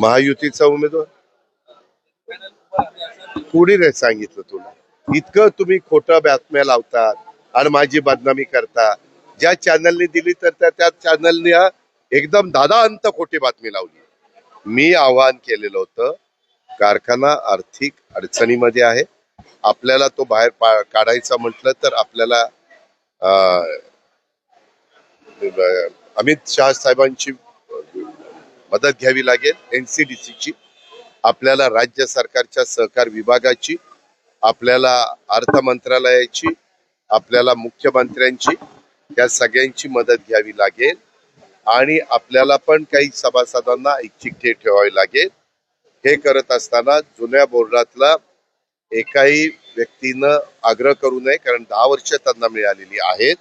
महायुतीचा उमेदवार कोणी नाही सांगितलं तुला? इतकं तुम्ही खोटं बातम्या लावतात आणि माझी बदनामी करता. ज्या चॅनलने दिली तर त्या चॅनलने एकदम दादांत खोटी बातमी लावली. मी आवाहन केलेलं होतं, कारखाना आर्थिक अडचणीमध्ये आहे, आपल्याला तो बाहेर काढायचा म्हटलं तर आपल्याला अमित शाह साहेबांची मदत घ्यावी लागेल, NCDC ची, आपल्याला राज्य सरकारच्या सहकार विभागाची, आपल्याला अर्थ मंत्रालयाची, आपल्याला मुख्यमंत्र्यांची, या सगळ्यांची मदत घ्यावी लागेल आणि आपल्याला पण काही सभासदांना ऐच्छिक ठेवावी लागेल. हे करत असताना जुन्या बोर्डातला एकाही व्यक्तीनं आग्रह करू नये, कारण 10 वर्ष त्यांना मिळालेली आहेत.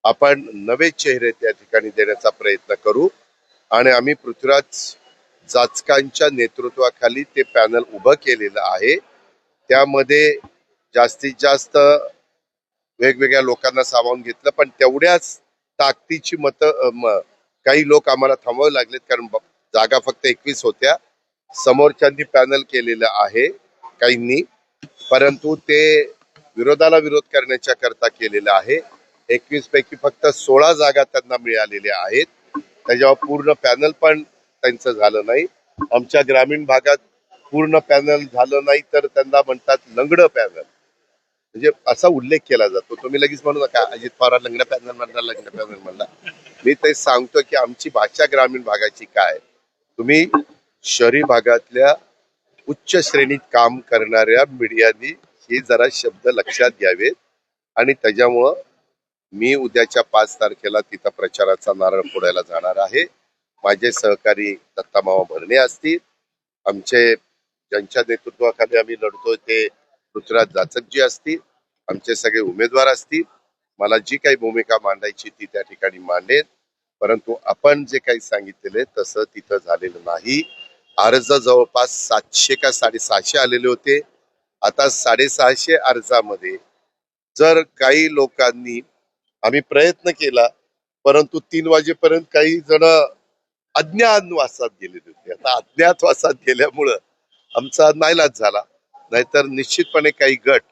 आपण नवे चेहरे त्या ठिकाणी देण्याचा प्रयत्न करू आणि आम्ही पृथ्वीराज जाचकांच्या नेतृत्वाखाली ते पॅनल उभं केलेलं आहे. त्यामध्ये जास्तीत जास्त वेगवेगळ्या लोकांना सामावून घेतलं, पण तेवढ्याच ताकदीची काही लोक आम्हाला थांबवावे लागलेत, कारण जागा फक्त 21 होत्या. समोरच्यांनी पॅनल केलेलं आहे काहींनी, परंतु ते विरोधाला विरोध करण्याच्या करता केलेलं आहे. 21 पैकी फक्त 16 जागा त्यांना मिळालेल्या आहेत. त्याच्यावर पूर्ण पॅनल पण त्यांचं झालं नाही. आमच्या ग्रामीण भागात पूर्ण पॅनल झालं नाही तर त्यांना म्हणतात लंगडं पॅनल, म्हणजे असा उल्लेख केला जातो. तुम्ही लगेच म्हणू नका अजित पवार लंगडं पॅनल म्हणला, लंगडं पॅनल म्हणला. मी ते सांगतो की आमची भाषा ग्रामीण भागाची काय. तुम्ही शहरी भागातल्या उच्च श्रेणीत काम करणाऱ्या मीडियानी हे जरा शब्द लक्षात घ्यावेत. आणि त्याच्यामुळं मी उद्याच्या 5 तारखेला तिथं प्रचाराचा नारळ फोडायला जाणार आहे. माझे सहकारी दत्तामामा भरणे असतील, आमचे ज्यांच्या नेतृत्वाखाली आम्ही लढतोय ते पृथ्वीराज जाचकजी असतील, आमचे सगळे उमेदवार असतील. मला जी काही भूमिका मांडायची ती त्या ठिकाणी मांडेन, परंतु आपण जे काही सांगितलेले तसं तिथं झालेलं नाही. अर्ज जवळपास 700 का 650 आलेले होते. आता 650 अर्जामध्ये जर काही लोकांनी, आम्ही प्रयत्न केला, परंतु 3 वाजेपर्यंत काही जण अज्ञातवासात गेलेले होते. आता अज्ञातवासात गेल्यामुळं आमचा नाईलाज झाला, नाहीतर निश्चितपणे काही गट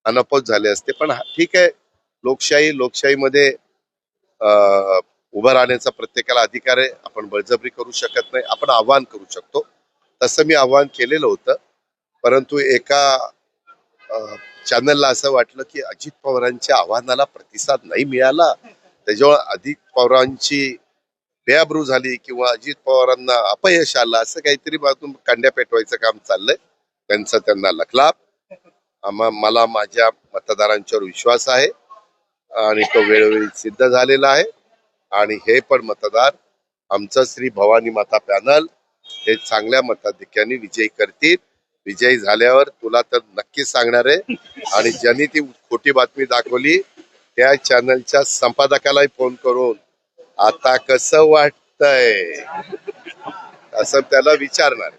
अनापत झाले असते. पण ठीक आहे, लोकशाहीमध्ये उभं राहण्याचा प्रत्येकाला अधिकार आहे. आपण बळजबरी करू शकत नाही, आपण आव्हान करू शकतो. तसं मी आव्हान केलेलं होतं, परंतु एका चॅनलला असं वाटलं की अजित पवारांच्या आव्हानाला प्रतिसाद नाही मिळाला, त्याच्यामुळे अजित पवारांची बेआबरू झाली किंवा अजित पवारांना अपयश आलं, असं काहीतरी बाजून कांड्या पेटवायचं काम चाललंय. त्यांचा त्यांना लखलाप. मला माझ्या मतदारांच्यावर विश्वास आहे आणि तो वेळोवेळी सिद्ध झालेला आहे. आणि हे पण मतदार आमचं श्री भवानी माता पॅनल हे चांगल्या मताधिक्याने विजयी करतील. विजयी झाल्यावर तुला तर नक्कीच सांगणार आहे. आणि ज्यांनी ती खोटी बातमी दाखवली त्या चॅनलच्या संपादकालाही फोन करून आता कसं वाटतंय असं त्याला विचारणार.